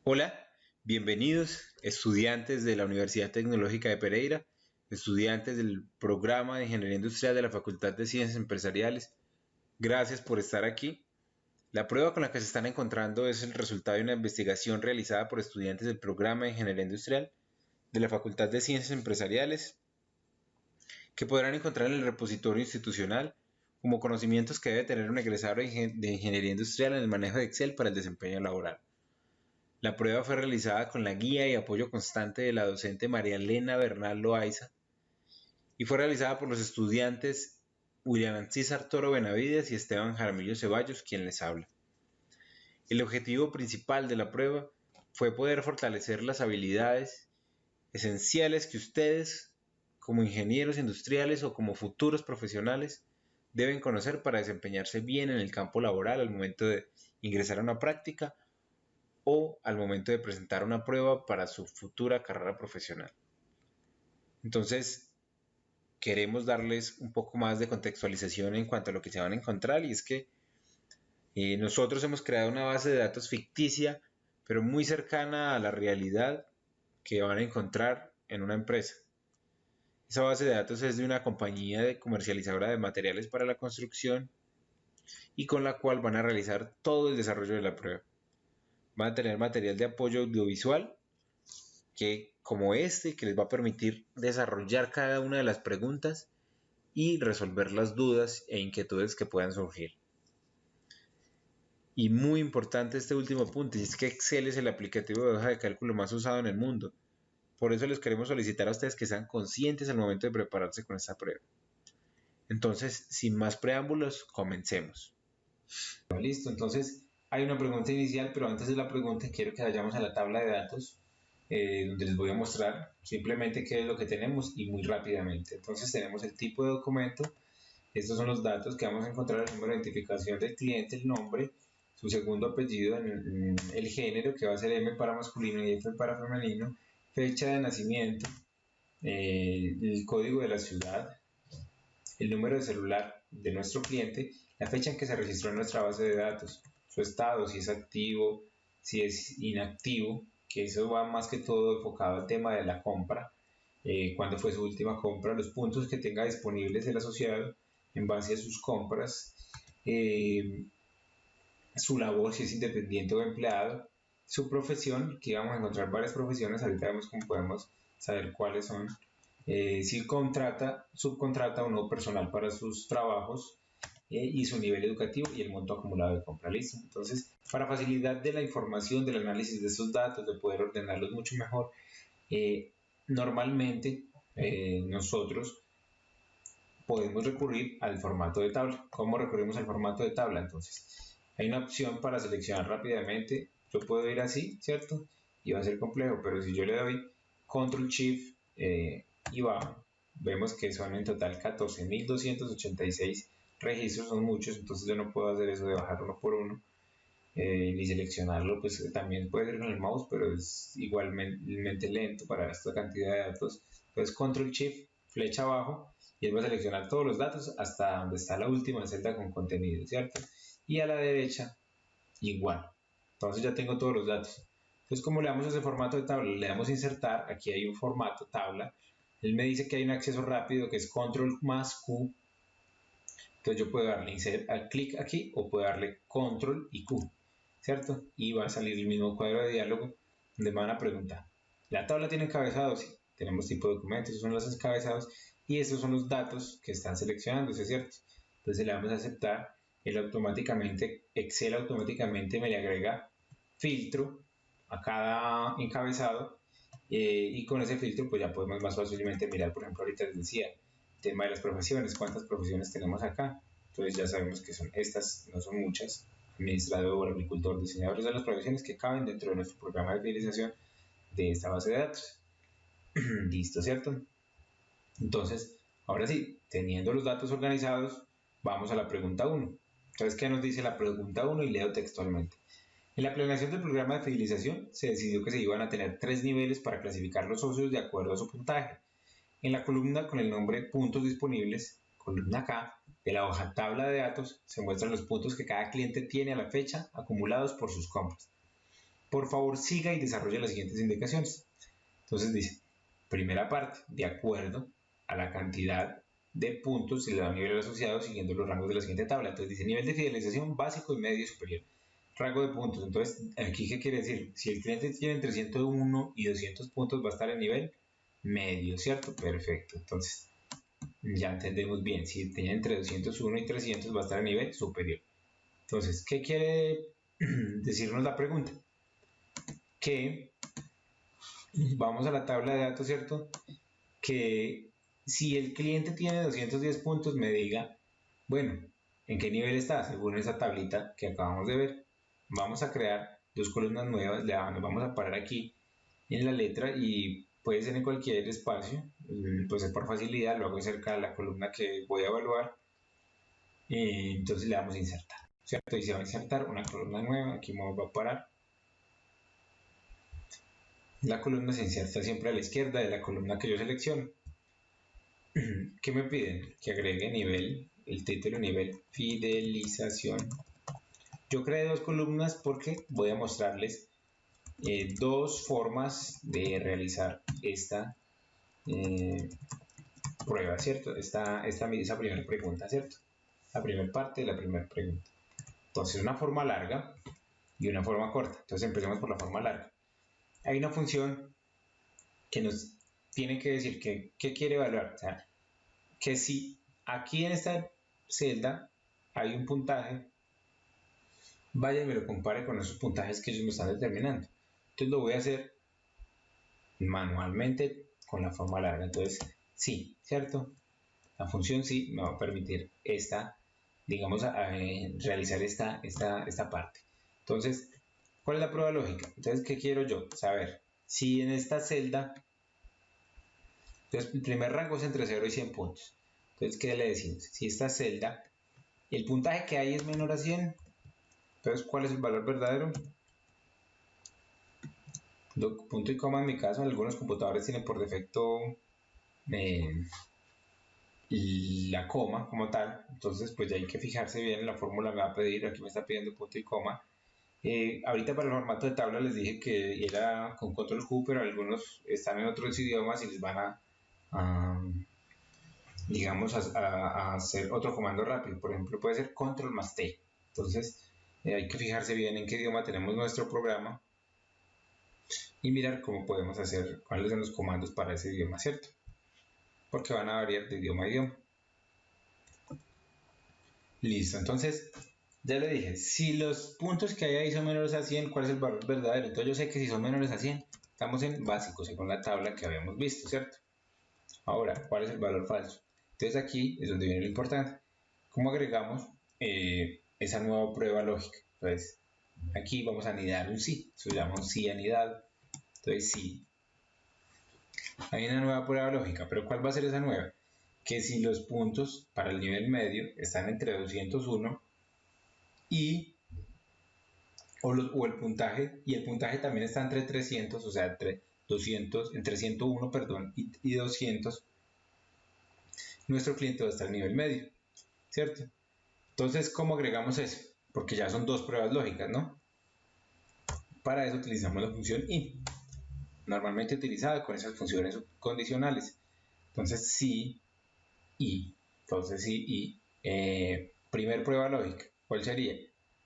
Hola, bienvenidos estudiantes de la Universidad Tecnológica de Pereira, estudiantes del programa de Ingeniería Industrial de la Facultad de Ciencias Empresariales. Gracias por estar aquí. La prueba con la que se están encontrando es el resultado de una investigación realizada por estudiantes del programa de Ingeniería Industrial de la Facultad de Ciencias Empresariales, que podrán encontrar en el repositorio institucional como conocimientos que debe tener un egresado de Ingeniería Industrial en el manejo de Excel para el desempeño laboral. La prueba fue realizada con la guía y apoyo constante de la docente María Elena Bernal Loaiza y fue realizada por los estudiantes William César Toro Benavides y Esteban Jaramillo Ceballos, quien les habla. El objetivo principal de la prueba fue poder fortalecer las habilidades esenciales que ustedes, como ingenieros industriales o como futuros profesionales, deben conocer para desempeñarse bien en el campo laboral al momento de ingresar a una práctica o al momento de presentar una prueba para su futura carrera profesional. Entonces, queremos darles un poco más de contextualización en cuanto a lo que se van a encontrar, y es que nosotros hemos creado una base de datos ficticia, pero muy cercana a la realidad que van a encontrar en una empresa. Esa base de datos es de una compañía de comercializadora de materiales para la construcción y con la cual van a realizar todo el desarrollo de la prueba. Van a tener material de apoyo audiovisual como que les va a permitir desarrollar cada una de las preguntas y resolver las dudas e inquietudes que puedan surgir. Y muy importante este último punto, y es que Excel es el aplicativo de hoja de cálculo más usado en el mundo. Por eso les queremos solicitar a ustedes que sean conscientes al momento de prepararse con esta prueba. Entonces, sin más preámbulos, comencemos. Listo, entonces hay una pregunta inicial, pero antes de la pregunta quiero que vayamos a la tabla de datos, donde les voy a mostrar simplemente qué es lo que tenemos y muy rápidamente. Entonces tenemos el tipo de documento, estos son los datos que vamos a encontrar: el número de identificación del cliente, el nombre, su segundo apellido, el género, que va a ser M para masculino y F para femenino, fecha de nacimiento, el código de la ciudad, el número de celular de nuestro cliente, la fecha en que se registró en nuestra base de datos, su estado, si es activo, si es inactivo, que eso va más que todo enfocado al tema de la compra, cuándo fue su última compra, los puntos que tenga disponibles el asociado en base a sus compras, su labor, si es independiente o empleado, su profesión, que vamos a encontrar varias profesiones, ahorita vemos cómo podemos saber cuáles son, si subcontrata o no personal para sus trabajos, y su nivel educativo y el monto acumulado de compra. Listo. Entonces, para facilidad de la información, del análisis de estos datos, de poder ordenarlos mucho mejor, normalmente nosotros podemos recurrir al formato de tabla. ¿Cómo recurrimos al formato de tabla? Entonces, hay una opción para seleccionar rápidamente. Yo puedo ir así, ¿cierto? Y va a ser complejo, pero si yo le doy Control Shift y bajo, vemos que son en total 14.286 registros, son muchos, entonces yo no puedo hacer eso de bajar uno por uno, ni seleccionarlo. Pues también puede ser con el mouse, pero es igualmente lento para esta cantidad de datos. Entonces Control Shift, flecha abajo, y él va a seleccionar todos los datos hasta donde está la última celda con contenido, ¿cierto? Y a la derecha igual. Entonces ya tengo todos los datos. Entonces, como le damos a ese formato de tabla, le damos a insertar, aquí hay un formato tabla, él me dice que hay un acceso rápido que es control más Q. Entonces yo puedo darle clic aquí o puedo darle control y Q, ¿cierto? Y va a salir el mismo cuadro de diálogo donde me van a preguntar: ¿la tabla tiene encabezados? Sí. Tenemos tipo de documentos, esos son los encabezados y estos son los datos que están seleccionándose, ¿cierto? Entonces le damos a aceptar. Excel automáticamente me le agrega filtro a cada encabezado, y con ese filtro pues ya podemos más fácilmente mirar. Por ejemplo, ahorita les decía el tema de las profesiones, cuántas profesiones tenemos acá. Entonces ya sabemos que son estas, no son muchas: administrador, agricultor, diseñador. Son las profesiones que caben dentro de nuestro programa de fidelización de esta base de datos. Listo, ¿cierto? Entonces, ahora sí, teniendo los datos organizados, vamos a la pregunta 1. Entonces, ¿qué nos dice la pregunta 1? Y leo textualmente. En la planeación del programa de fidelización se decidió que se iban a tener 3 niveles para clasificar los socios de acuerdo a su puntaje. En la columna con el nombre puntos disponibles, columna K, de la hoja tabla de datos, se muestran los puntos que cada cliente tiene a la fecha acumulados por sus compras. Por favor, siga y desarrolle las siguientes indicaciones. Entonces dice, primera parte, de acuerdo a la cantidad de puntos se le da un nivel asociado siguiendo los rangos de la siguiente tabla. Entonces dice nivel de fidelización básico y medio y superior. Rango de puntos. Entonces, aquí, ¿qué quiere decir? Si el cliente tiene entre 101 y 200 puntos, va a estar en nivel medio, ¿cierto? Perfecto. Entonces, ya entendemos bien. Si tiene entre 201 y 300, va a estar en nivel superior. Entonces, ¿qué quiere decirnos la pregunta? Que vamos a la tabla de datos, ¿cierto? Que si el cliente tiene 210 puntos, me diga, bueno, ¿en qué nivel está? Según esa tablita que acabamos de ver. Vamos a crear dos columnas nuevas, nos vamos a parar aquí en la letra y puede ser en cualquier espacio, pues por facilidad lo hago cerca de la columna que voy a evaluar, entonces le damos a insertar, ¿cierto? Y se va a insertar una columna nueva, aquí me voy a parar. La columna se inserta siempre a la izquierda de la columna que yo selecciono. ¿Qué me piden? Que agregue nivel, el título nivel fidelización. Yo creé dos columnas porque voy a mostrarles dos formas de realizar esta prueba, ¿cierto? Esa primera pregunta, ¿cierto? La primera parte de la primera pregunta. Entonces, una forma larga y una forma corta. Entonces, empecemos por la forma larga. Hay una función que nos tiene que decir qué quiere evaluar. O sea, que si aquí en esta celda hay un puntaje, vaya y me lo compare con esos puntajes que ellos me están determinando. Entonces lo voy a hacer manualmente con la forma larga. Entonces, sí, ¿cierto? La función sí me va a permitir digamos, realizar esta parte. Entonces, ¿cuál es la prueba lógica? Entonces, ¿qué quiero yo? Saber si en esta celda, entonces el primer rango es entre 0 y 100 puntos. Entonces, ¿qué le decimos? Si esta celda, el puntaje que hay es menor a 100, entonces, ¿cuál es el valor verdadero? Punto y coma en mi caso, algunos computadores tienen por defecto la coma como tal, entonces pues ya hay que fijarse bien en la fórmula, me va a pedir, aquí me está pidiendo punto y coma. Ahorita para el formato de tabla les dije que era con control Q, pero algunos están en otros idiomas y les van digamos, a hacer otro comando rápido. Por ejemplo, puede ser control más T. Entonces, hay que fijarse bien en qué idioma tenemos nuestro programa y mirar cómo podemos hacer, cuáles son los comandos para ese idioma, ¿cierto? Porque van a variar de idioma a idioma. Listo, entonces ya le dije, si los puntos que hay ahí son menores a 100, ¿cuál es el valor verdadero? Entonces yo sé que si son menores a 100, estamos en básico, según la tabla que habíamos visto, ¿cierto? Ahora, ¿cuál es el valor falso? Entonces aquí es donde viene lo importante. ¿Cómo agregamos esa nueva prueba lógica? Entonces, aquí vamos a anidar un sí, eso se llama un sí anidado. Entonces sí, hay una nueva prueba lógica, pero ¿cuál va a ser esa nueva? Que si los puntos para el nivel medio están entre 201 o el puntaje, y el puntaje también está entre 300, o sea, entre 101, perdón, y 200, nuestro cliente va a estar en nivel medio, ¿cierto? Entonces, ¿cómo agregamos eso? Porque ya son dos pruebas lógicas, ¿no? Para eso utilizamos la función i, normalmente utilizada con esas funciones condicionales. Entonces, sí, y. Entonces, sí, y. Primer prueba lógica, ¿cuál sería?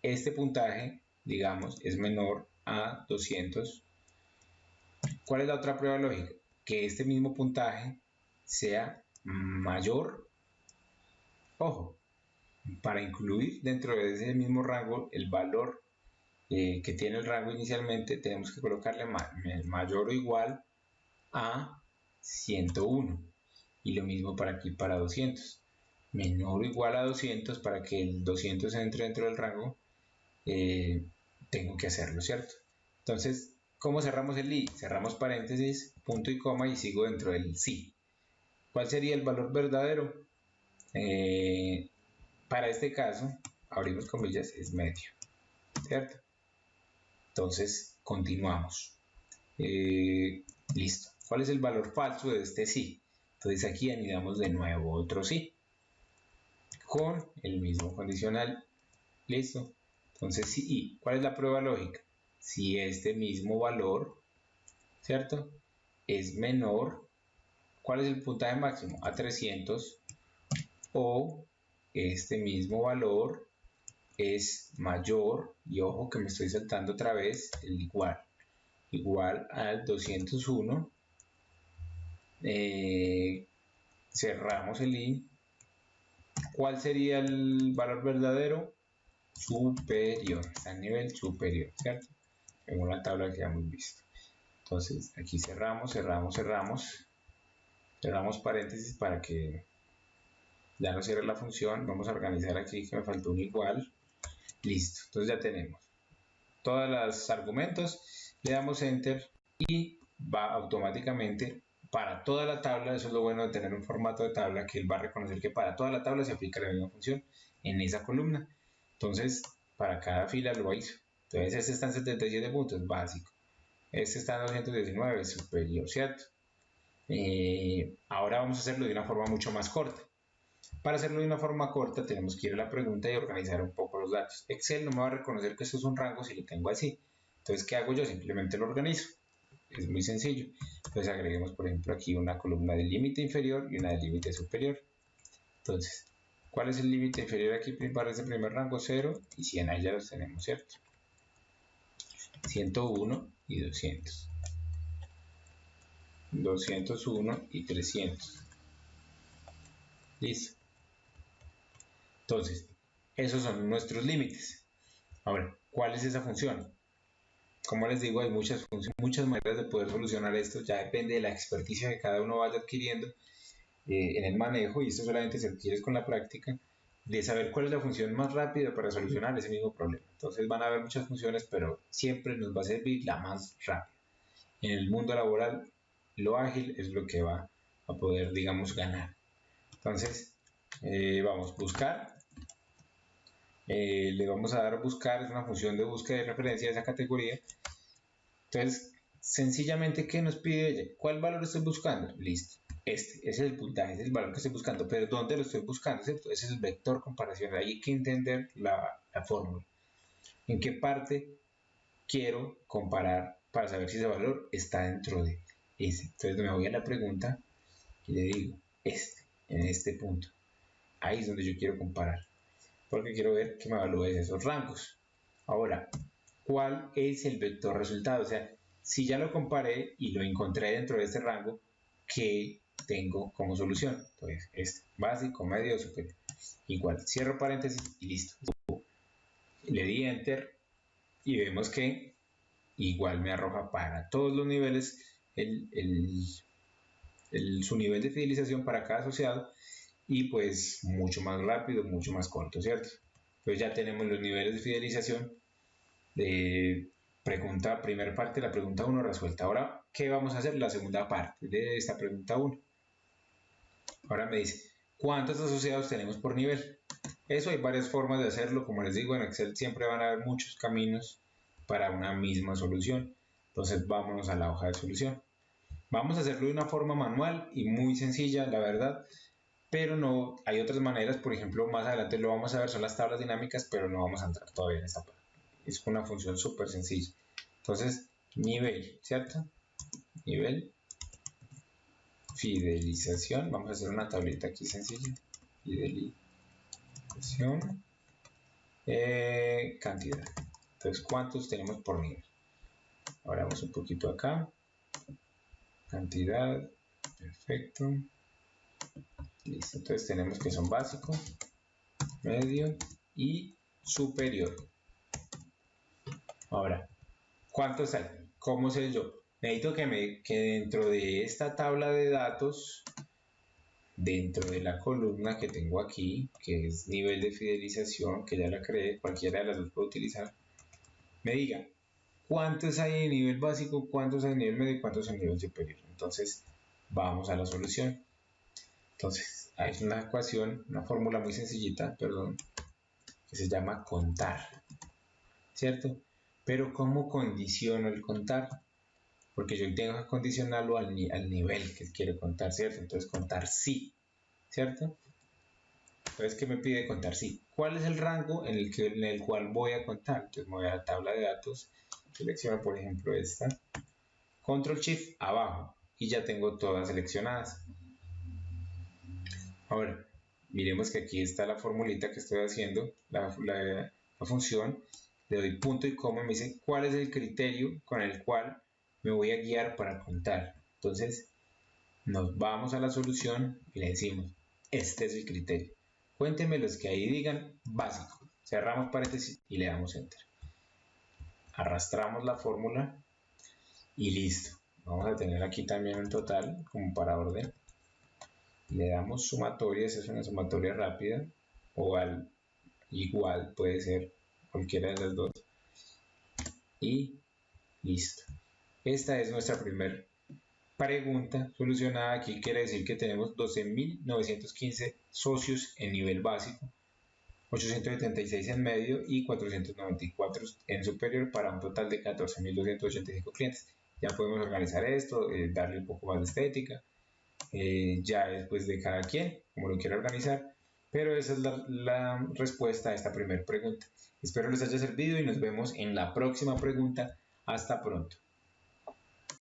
Este puntaje, digamos, es menor a 200. ¿Cuál es la otra prueba lógica? Que este mismo puntaje sea mayor, ojo, para incluir dentro de ese mismo rango el valor que tiene el rango inicialmente, tenemos que colocarle mayor o igual a 101. Y lo mismo para aquí, para 200. Menor o igual a 200 para que el 200 entre dentro del rango, tengo que hacerlo, ¿cierto? Entonces, ¿cómo cerramos el i? Cerramos paréntesis, punto y coma y sigo dentro del sí. ¿Cuál sería el valor verdadero? Para este caso, abrimos comillas, es medio, ¿cierto? Entonces, continuamos. Listo. ¿Cuál es el valor falso de este sí? Entonces aquí anidamos de nuevo otro sí con el mismo condicional. Listo. Entonces sí, ¿y cuál es la prueba lógica? si este mismo valor, ¿cierto?, es menor, ¿cuál es el puntaje máximo? A 300, o este mismo valor es mayor, y ojo que me estoy saltando otra vez, el igual al 201, cerramos el i. ¿Cuál sería el valor verdadero? Superior, está a nivel superior, ¿cierto? Según la tabla que ya hemos visto. Entonces aquí cerramos paréntesis para que ya no cierre la función. Vamos a organizar aquí que me faltó un igual. Listo, entonces ya tenemos todos los argumentos, le damos enter y va automáticamente para toda la tabla. Eso es lo bueno de tener un formato de tabla, que él va a reconocer que para toda la tabla se aplica la misma función en esa columna. Entonces para cada fila lo hizo. Entonces este está en 77 puntos, básico. Este está en 219, superior, ¿cierto? Ahora vamos a hacerlo de una forma mucho más corta. Para hacerlo de una forma corta tenemos que ir a la pregunta y organizar un poco los datos. Excel no me va a reconocer que esto es un rango si lo tengo así. Entonces, ¿qué hago yo? Simplemente lo organizo. Es muy sencillo. Entonces agreguemos, por ejemplo, aquí una columna de límite inferior y una de límite superior. Entonces, ¿cuál es el límite inferior aquí para ese primer rango? 0 y 100. Ahí ya los tenemos, ¿cierto? 101 y 200. 201 y 300. Listo. Entonces, esos son nuestros límites. Ahora, ¿cuál es esa función? Como les digo, hay muchas maneras de poder solucionar esto. Ya depende de la experticia que cada uno vaya adquiriendo en el manejo, y esto solamente se adquiere con la práctica, de saber cuál es la función más rápida para solucionar ese mismo problema. Entonces van a haber muchas funciones, pero siempre nos va a servir la más rápida. En el mundo laboral, lo ágil es lo que va a poder, digamos, ganar. Entonces, vamos a buscar. Le vamos a dar a buscar, es una función de búsqueda de referencia de esa categoría. Entonces, sencillamente, ¿qué nos pide ella? ¿Cuál valor estoy buscando? Listo. Ese es el puntaje, ese es el valor que estoy buscando, pero ¿dónde lo estoy buscando? ¿Cierto? Ese es el vector comparación. Ahí hay que entender la fórmula. ¿En qué parte quiero comparar para saber si ese valor está dentro de ese? Entonces me voy a la pregunta y le digo, en este punto. Ahí es donde yo quiero comparar, porque quiero ver que me evalúe esos rangos. Ahora, ¿cuál es el vector resultado? O sea, si ya lo comparé y lo encontré dentro de este rango, ¿qué tengo como solución? Entonces, básico, medio, superior. Igual, cierro paréntesis y listo. Le di enter y vemos que igual me arroja para todos los niveles su nivel de fidelización para cada asociado, y pues mucho más rápido, mucho más corto, ¿cierto? Entonces ya tenemos los niveles de fidelización de primera parte de la pregunta 1 resuelta. Ahora, ¿qué vamos a hacer? La segunda parte de esta pregunta 1. Ahora me dice, ¿cuántos asociados tenemos por nivel? Eso hay varias formas de hacerlo. Como les digo, en Excel siempre van a haber muchos caminos para una misma solución. Entonces vámonos a la hoja de solución. Vamos a hacerlo de una forma manual y muy sencilla, la verdad, pero no, hay otras maneras. Por ejemplo, más adelante lo vamos a ver, son las tablas dinámicas, pero no vamos a entrar todavía en esta parte. Es una función súper sencilla. Entonces, nivel, ¿cierto? Nivel, fidelización, vamos a hacer una tablita aquí sencilla, fidelización, cantidad. Entonces, ¿cuántos tenemos por nivel? Ahora vamos un poquito acá, cantidad, perfecto, listo. Entonces tenemos que son básico, medio y superior. Ahora, ¿cuántos hay? ¿Cómo sé yo? Necesito que dentro de esta tabla de datos, dentro de la columna que tengo aquí, que es nivel de fidelización, que ya la creé, cualquiera de las dos puedo utilizar, me diga cuántos hay en nivel básico, cuántos hay en nivel medio y cuántos en nivel superior. Entonces, vamos a la solución. Entonces, hay una ecuación, una fórmula muy sencillita, perdón, que se llama contar, ¿cierto? Pero ¿cómo condiciono el contar? Porque yo tengo que condicionarlo al nivel que quiero contar, ¿cierto? Entonces, contar sí, ¿cierto? Entonces, ¿qué me pide contar sí? ¿Cuál es el rango en el cual voy a contar? Entonces, me voy a la tabla de datos selecciono por ejemplo esta, Control Shift abajo y ya tengo todas seleccionadas. Ahora, miremos que aquí está la formulita que estoy haciendo, la función, le doy punto y coma y me dice cuál es el criterio con el cual me voy a guiar para contar. Entonces, nos vamos a la solución y le decimos, este es el criterio. Cuéntenme los que ahí digan básico. Cerramos paréntesis y le damos enter. Arrastramos la fórmula y listo. Vamos a tener aquí también un total como para orden. Le damos sumatoria, esa es una sumatoria rápida, o al igual, puede ser cualquiera de las dos. Y listo. Esta es nuestra primera pregunta solucionada. Aquí quiere decir que tenemos 12.915 socios en nivel básico, 876 en medio y 494 en superior, para un total de 14.285 clientes. Ya podemos organizar esto, darle un poco más de estética, ya después de cada quien, como lo quiera organizar, pero esa es la respuesta a esta primera pregunta. Espero les haya servido y nos vemos en la próxima pregunta. Hasta pronto.